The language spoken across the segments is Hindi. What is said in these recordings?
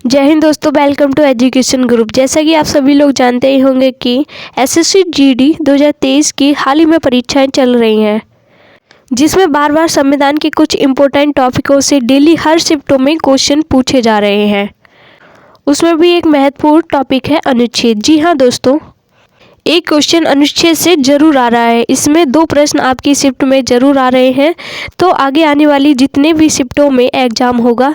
जय हिंद दोस्तों, वेलकम टू एजुकेशन ग्रुप। जैसा कि आप सभी लोग जानते ही होंगे कि एसएससी जीडी 2023 की हाल ही में परीक्षाएं चल रही हैं, जिसमें बार बार संविधान के कुछ इम्पोर्टेंट टॉपिकों से डेली हर शिफ्टों में क्वेश्चन पूछे जा रहे हैं। उसमें भी एक महत्वपूर्ण टॉपिक है अनुच्छेद। जी हाँ दोस्तों, एक क्वेश्चन अनुच्छेद से जरूर आ रहा है। इसमें 2 प्रश्न आपकी शिफ्ट में जरूर आ रहे हैं। तो आगे आने वाली जितने भी शिफ्टों में एग्जाम होगा,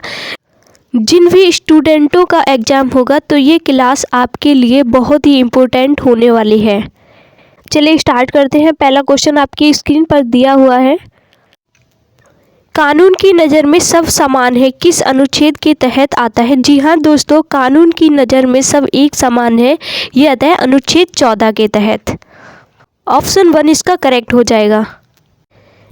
जिन भी स्टूडेंटों का एग्ज़ाम होगा, तो ये क्लास आपके लिए बहुत ही इम्पोर्टेंट होने वाली है। चलिए स्टार्ट करते हैं। पहला क्वेश्चन आपकी स्क्रीन पर दिया हुआ है। कानून की नज़र में सब समान है किस अनुच्छेद के तहत आता है? जी हाँ दोस्तों, कानून की नज़र में सब एक समान है, ये आता है अनुच्छेद 14 के तहत। ऑप्शन 1 इसका करेक्ट हो जाएगा।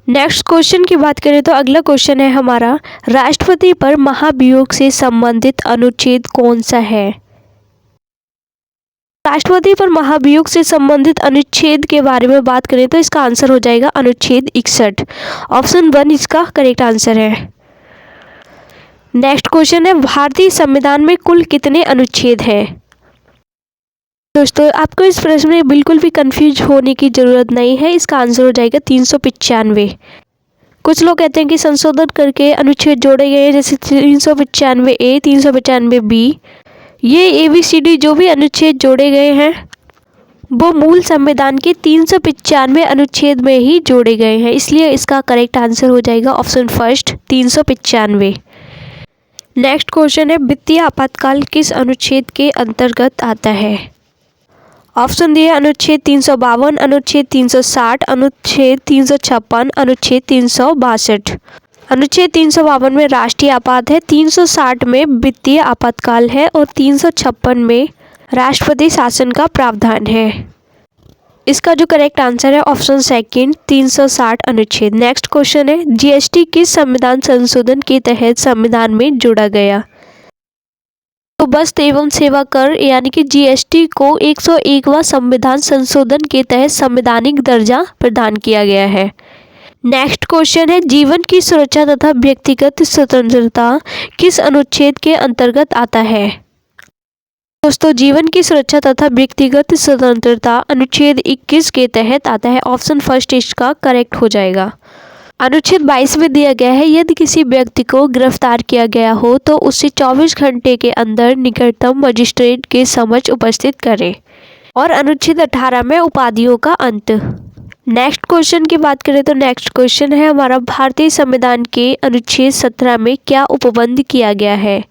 नेक्स्ट क्वेश्चन की बात करें तो अगला क्वेश्चन है हमारा, राष्ट्रपति पर महाभियोग से संबंधित अनुच्छेद कौन सा है? राष्ट्रपति पर महाभियोग से संबंधित अनुच्छेद के बारे में बात करें तो इसका आंसर हो जाएगा अनुच्छेद 61। ऑप्शन 1 इसका करेक्ट आंसर है। नेक्स्ट क्वेश्चन है, भारतीय संविधान में कुल कितने अनुच्छेद हैं? दोस्तों, आपको इस प्रश्न में बिल्कुल भी कंफ्यूज होने की ज़रूरत नहीं है। इसका आंसर हो जाएगा 395। कुछ लोग कहते हैं कि संशोधन करके अनुच्छेद जोड़े गए हैं, जैसे 395A, 395B। ये ABCD जो भी अनुच्छेद जोड़े गए हैं वो मूल संविधान के 395 अनुच्छेद में ही जोड़े गए हैं, इसलिए इसका करेक्ट आंसर हो जाएगा ऑप्शन फर्स्ट 395। नेक्स्ट क्वेश्चन है, वित्तीय आपातकाल किस अनुच्छेद के अंतर्गत आता है? ऑप्शन दिए अनुच्छेद 352, अनुच्छेद 360, अनुच्छेद 356, अनुच्छेद 362। अनुच्छेद 352 में राष्ट्रीय आपात है, 360 में वित्तीय आपातकाल है और 356 में राष्ट्रपति शासन का प्रावधान है। इसका जो करेक्ट आंसर है ऑप्शन सेकंड 360 अनुच्छेद। नेक्स्ट क्वेश्चन है, जीएसटी किस संविधान संशोधन के तहत संविधान में जोड़ा गया? तो वस्तु एवं सेवा कर यानी कि जीएसटी को 101वां संविधान संशोधन के तहत संवैधानिक दर्जा प्रदान किया गया है। नेक्स्ट क्वेश्चन है, जीवन की सुरक्षा तथा व्यक्तिगत स्वतंत्रता किस अनुच्छेद के अंतर्गत आता है? दोस्तों, जीवन की सुरक्षा तथा व्यक्तिगत स्वतंत्रता अनुच्छेद 21 के तहत आता है। ऑप्शन फर्स्ट इसका करेक्ट हो जाएगा। अनुच्छेद 22 में दिया गया है, यदि किसी व्यक्ति को गिरफ्तार किया गया हो तो उसे 24 घंटे के अंदर निकटतम मजिस्ट्रेट के समक्ष उपस्थित करें। और अनुच्छेद 18 में उपाधियों का अंत। नेक्स्ट क्वेश्चन की बात करें तो नेक्स्ट क्वेश्चन है हमारा, भारतीय संविधान के अनुच्छेद 17 में क्या उपबंध किया गया है?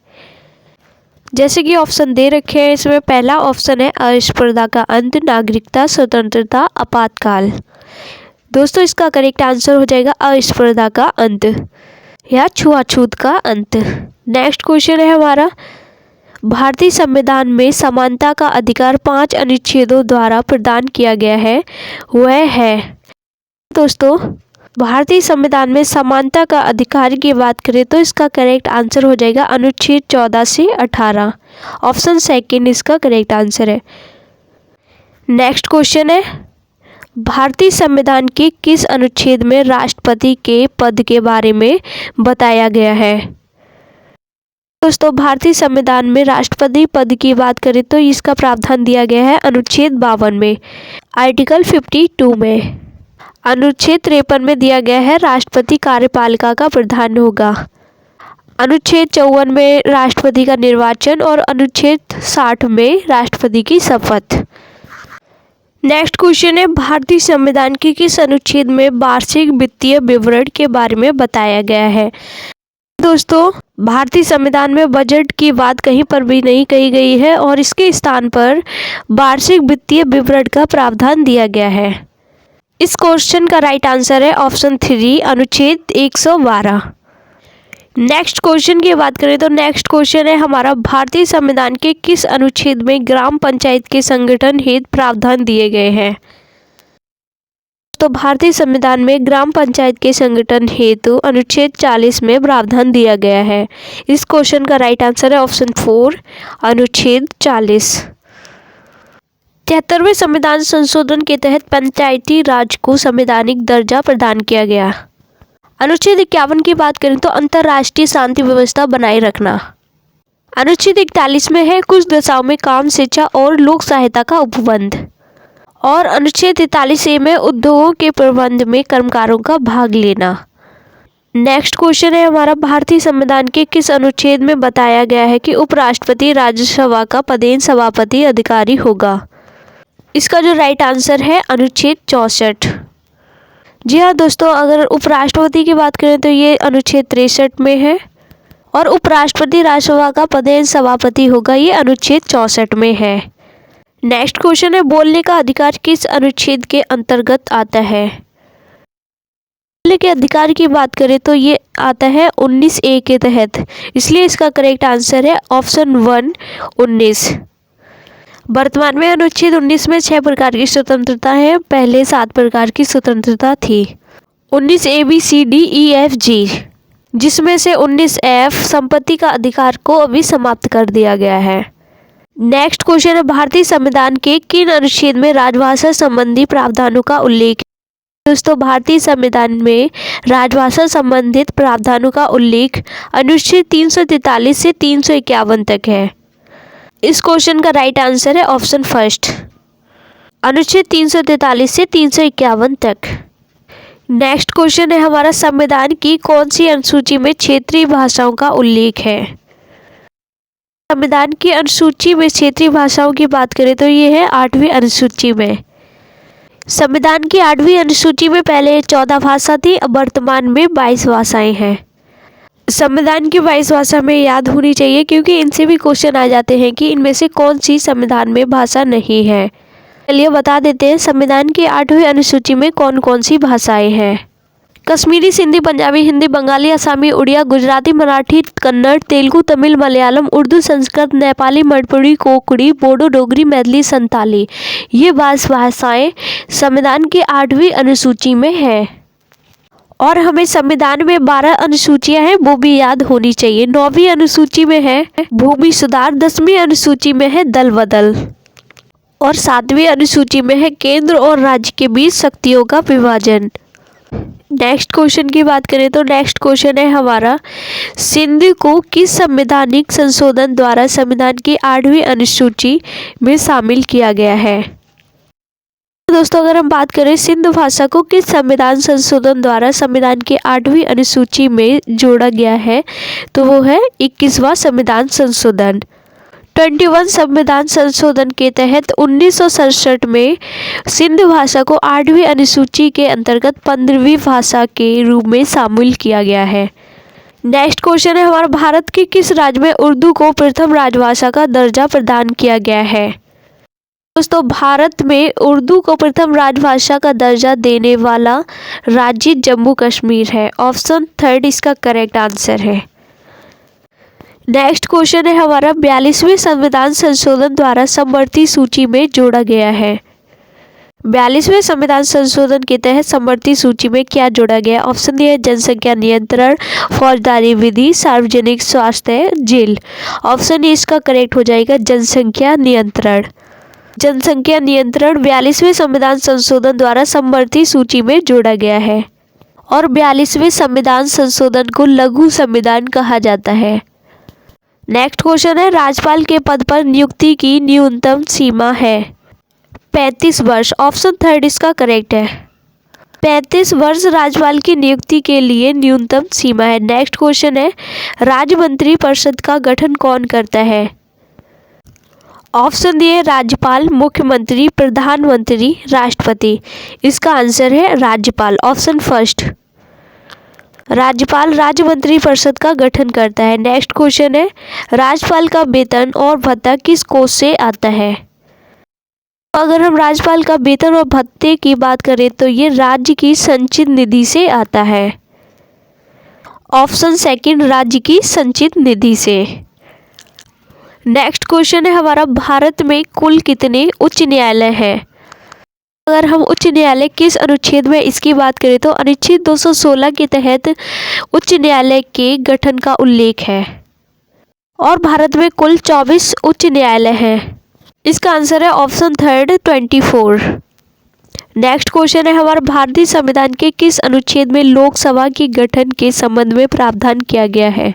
जैसे कि ऑप्शन दे रखे हैं, इसमें पहला ऑप्शन है अस्पर्धा का अंत, नागरिकता, स्वतंत्रता, आपातकाल। दोस्तों, इसका करेक्ट आंसर हो जाएगा अस्पर्धा का अंत या छुआछूत का अंत। नेक्स्ट क्वेश्चन है हमारा, भारतीय संविधान में समानता का अधिकार 5 अनुच्छेदों द्वारा प्रदान किया गया है, वह है? दोस्तों, भारतीय संविधान में समानता का अधिकार की बात करें तो इसका करेक्ट आंसर हो जाएगा अनुच्छेद 14 से 18। ऑप्शन सेकंड इसका करेक्ट आंसर है। नेक्स्ट क्वेश्चन है, भारतीय संविधान के किस अनुच्छेद में राष्ट्रपति के पद के बारे में बताया गया है? दोस्तों, भारतीय संविधान में राष्ट्रपति पद की बात करें तो इसका प्रावधान दिया गया है अनुच्छेद 52 में, आर्टिकल 52 में। अनुच्छेद 53 में दिया गया है राष्ट्रपति कार्यपालिका का प्रधान होगा। अनुच्छेद 54 में राष्ट्रपति का निर्वाचन और अनुच्छेद 60 में राष्ट्रपति की शपथ। नेक्स्ट क्वेश्चन है, भारतीय संविधान के किस अनुच्छेद में वार्षिक वित्तीय विवरण के बारे में बताया गया है? दोस्तों, भारतीय संविधान में बजट की बात कहीं पर भी नहीं कही गई है और इसके स्थान पर वार्षिक वित्तीय विवरण का प्रावधान दिया गया है। इस क्वेश्चन का राइट आंसर है ऑप्शन 3 अनुच्छेद 112। नेक्स्ट क्वेश्चन की बात करें तो नेक्स्ट क्वेश्चन है हमारा, भारतीय संविधान के किस अनुच्छेद में ग्राम पंचायत के संगठन हेतु प्रावधान दिए गए हैं? तो भारतीय संविधान में ग्राम पंचायत के संगठन हेतु अनुच्छेद 40 में प्रावधान दिया गया है। इस क्वेश्चन का राइट आंसर है ऑप्शन 4 अनुच्छेद 40। 73वें संविधान संशोधन के तहत पंचायती राज को संवैधानिक दर्जा प्रदान किया गया। अनुच्छेद 51 की बात करें तो अंतर्राष्ट्रीय शांति व्यवस्था बनाए रखना। अनुच्छेद 41 में है कुछ दशाओं में काम, शिक्षा और लोक सहायता का उपबंध। और अनुच्छेद 43A में उद्योगों के प्रबंध में कर्मकारों का भाग लेना। नेक्स्ट क्वेश्चन है हमारा, भारतीय संविधान के किस अनुच्छेद में बताया गया है कि उपराष्ट्रपति राज्यसभा का पदेन सभापति अधिकारी होगा? इसका जो राइट आंसर है अनुच्छेद 64। जी हाँ दोस्तों, अगर उपराष्ट्रपति की बात करें तो ये अनुच्छेद 63 में है और उपराष्ट्रपति राज्यसभा का पदेन सभापति होगा, ये अनुच्छेद 64 में है। नेक्स्ट क्वेश्चन है, बोलने का अधिकार किस अनुच्छेद के अंतर्गत आता है? बोलने के अधिकार की बात करें तो ये आता है 19A के तहत, इसलिए इसका करेक्ट आंसर है ऑप्शन 1 19। वर्तमान में अनुच्छेद 19 में 6 प्रकार की स्वतंत्रता है, पहले 7 प्रकार की स्वतंत्रता थी। 19 ABCDEFG, जिसमें से 19F संपत्ति का अधिकार को अभी समाप्त कर दिया गया है। नेक्स्ट क्वेश्चन है, भारतीय संविधान के किन अनुच्छेद में राजभाषा संबंधी प्रावधानों का उल्लेख है? दोस्तों, भारतीय संविधान में राजभाषा संबंधित प्रावधानों का उल्लेख अनुच्छेद 343 से 351 तक है। इस क्वेश्चन का राइट आंसर है ऑप्शन फर्स्ट, अनुच्छेद 343 से 351 तक। नेक्स्ट क्वेश्चन है हमारा, संविधान की कौन सी अनुसूची में क्षेत्रीय भाषाओं का उल्लेख है? संविधान की अनुसूची में क्षेत्रीय भाषाओं की बात करें तो ये है 8वीं अनुसूची में। संविधान की 8वीं अनुसूची में पहले 14 भाषा थी, अब वर्तमान में 22 भाषाएं हैं। संविधान की 22 भाषा में याद होनी चाहिए क्योंकि इनसे भी क्वेश्चन आ जाते हैं कि इनमें से कौन सी संविधान में भाषा नहीं है। चलिए बता देते हैं संविधान की 8वीं अनुसूची में कौन कौन सी भाषाएं हैं। कश्मीरी, सिंधी, पंजाबी, हिंदी, बंगाली, असमी, उड़िया, गुजराती, मराठी, कन्नड़, तेलुगु, तमिल, मलयालम, उर्दू, संस्कृत, नेपाली, मणिपुरी, कोंकणी, बोडो, डोगरी, मैथिली, संताली, ये 22 भाषाएं संविधान की 8वीं अनुसूची में है। और हमें संविधान में 12 अनुसूचियां हैं, वो भी याद होनी चाहिए। 9वीं अनुसूची में है भूमि सुधार, 10वीं अनुसूची में है दल बदल और 7वीं अनुसूची में है केंद्र और राज्य के बीच शक्तियों का विभाजन। नेक्स्ट क्वेश्चन की बात करें तो नेक्स्ट क्वेश्चन है हमारा, सिंध को किस संवैधानिक संशोधन द्वारा संविधान की 8वीं अनुसूची में शामिल किया गया है? दोस्तों, अगर हम बात करें सिंध भाषा को किस संविधान संशोधन द्वारा संविधान की 8वीं अनुसूची में जोड़ा गया है तो वो है 21वां संविधान संशोधन। 21 संविधान संशोधन के तहत 1967 में सिंध भाषा को 8वीं अनुसूची के अंतर्गत 15वीं भाषा के रूप में शामिल किया गया है। नेक्स्ट क्वेश्चन है हमारा, भारत के किस राज्य में उर्दू को प्रथम राजभाषा का दर्जा प्रदान किया गया है? दोस्तों, भारत में उर्दू को प्रथम राजभाषा का दर्जा देने वाला राज्य जम्मू कश्मीर है। ऑप्शन 3 इसका करेक्ट आंसर है। नेक्स्ट क्वेश्चन है हमारा, 42वें संविधान संशोधन द्वारा समवर्ती सूची में जोड़ा गया है। 42वें संविधान संशोधन के तहत समवर्ती सूची में क्या जोड़ा गया? ऑप्शन डी है जनसंख्या नियंत्रण, फौजदारी विधि, सार्वजनिक स्वास्थ्य, जेल। ऑप्शन ए इसका करेक्ट हो जाएगा जनसंख्या नियंत्रण। जनसंख्या नियंत्रण 42वें संविधान संशोधन द्वारा समवर्ती सूची में जोड़ा गया है और 42वें संविधान संशोधन को लघु संविधान कहा जाता है। नेक्स्ट क्वेश्चन है, राज्यपाल के पद पर नियुक्ति की न्यूनतम सीमा है 35 वर्ष। ऑप्शन 3 इसका करेक्ट है। 35 वर्ष राज्यपाल की नियुक्ति के लिए न्यूनतम सीमा है। नेक्स्ट क्वेश्चन है, राज्य मंत्री परिषद का गठन कौन करता है? ऑप्शन दिए राज्यपाल, मुख्यमंत्री, प्रधानमंत्री, राष्ट्रपति। इसका आंसर है राज्यपाल, ऑप्शन फर्स्ट। राज्यपाल राज्य मंत्री परिषद का गठन करता है। नेक्स्ट क्वेश्चन है, राज्यपाल का वेतन और भत्ता किस कोष से आता है? अगर हम राज्यपाल का वेतन और भत्ते की बात करें तो ये राज्य की संचित निधि से आता है। ऑप्शन सेकंड, राज्य की संचित निधि से। नेक्स्ट क्वेश्चन है हमारा, भारत में कुल कितने उच्च न्यायालय हैं? अगर हम उच्च न्यायालय किस अनुच्छेद में इसकी बात करें तो अनुच्छेद 216 के तहत उच्च न्यायालय के गठन का उल्लेख है और भारत में कुल 24 उच्च न्यायालय हैं। इसका आंसर है ऑप्शन 3 24। नेक्स्ट क्वेश्चन है हमारा, भारतीय संविधान के किस अनुच्छेद में लोकसभा के गठन के संबंध में प्रावधान किया गया है?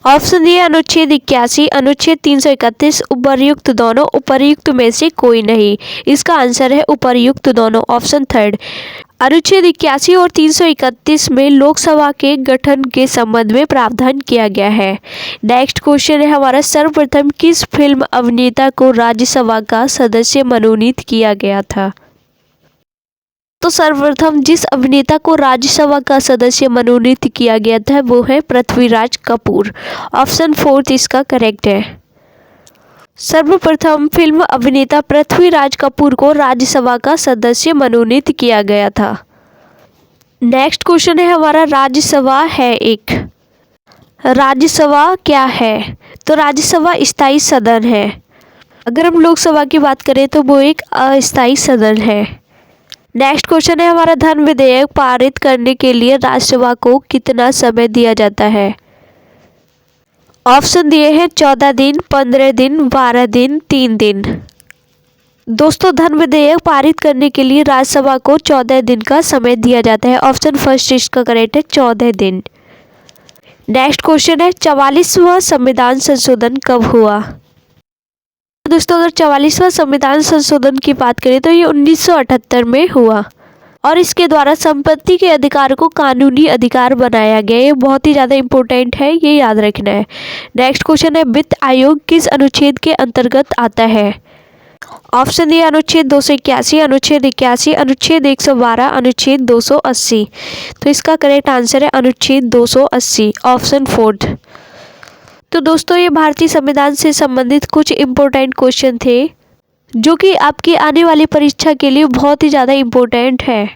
ऑप्शन ए अनुच्छेद 81, अनुच्छेद 331, उपर्युक्त दोनों, उपर्युक्त में से कोई नहीं। इसका आंसर है उपर्युक्त दोनों, ऑप्शन थर्ड। अनुच्छेद 81 और 331 में लोकसभा के गठन के संबंध में प्रावधान किया गया है। नेक्स्ट क्वेश्चन है हमारा, सर्वप्रथम किस फिल्म अभिनेता को राज्यसभा का सदस्य मनोनीत किया गया था? तो सर्वप्रथम जिस अभिनेता को राज्यसभा का सदस्य मनोनीत किया गया था वो है पृथ्वीराज कपूर, ऑप्शन फोर्थ इसका करेक्ट है। सर्वप्रथम फिल्म अभिनेता पृथ्वीराज कपूर को राज्यसभा का सदस्य मनोनीत किया गया था। नेक्स्ट क्वेश्चन है हमारा, राज्यसभा है एक। राज्यसभा क्या है? तो राज्यसभा स्थायी सदन है। अगर हम लोकसभा की बात करें तो वो एक अस्थायी सदन है। नेक्स्ट क्वेश्चन है हमारा, धन विधेयक पारित करने के लिए राज्यसभा को कितना समय दिया जाता है? ऑप्शन दिए हैं 14 दिन, 15 दिन, 12 दिन, 3 दिन। दोस्तों, धन विधेयक पारित करने के लिए राज्यसभा को 14 दिन का समय दिया जाता है, ऑप्शन फर्स्ट इसका करेक्ट है 14 दिन। नेक्स्ट क्वेश्चन है, 44वां संविधान संशोधन कब हुआ? दोस्तों, अगर 44वां संविधान संशोधन की बात करें तो ये 1978 में हुआ और इसके द्वारा संपत्ति के अधिकार को कानूनी अधिकार बनाया गया। ये बहुत ही ज़्यादा इम्पोर्टेंट है, ये याद रखना है। नेक्स्ट क्वेश्चन है, वित्त आयोग किस अनुच्छेद के अंतर्गत आता है? ऑप्शन ए अनुच्छेद 281, अनुच्छेद 81, अनुच्छेद 112, अनुच्छेद 280। तो इसका करेक्ट आंसर है अनुच्छेद 280, ऑप्शन फोर्थ। तो दोस्तों, ये भारतीय संविधान से संबंधित कुछ इम्पोर्टेंट क्वेश्चन थे जो कि आपकी आने वाली परीक्षा के लिए बहुत ही ज़्यादा इम्पोर्टेंट है।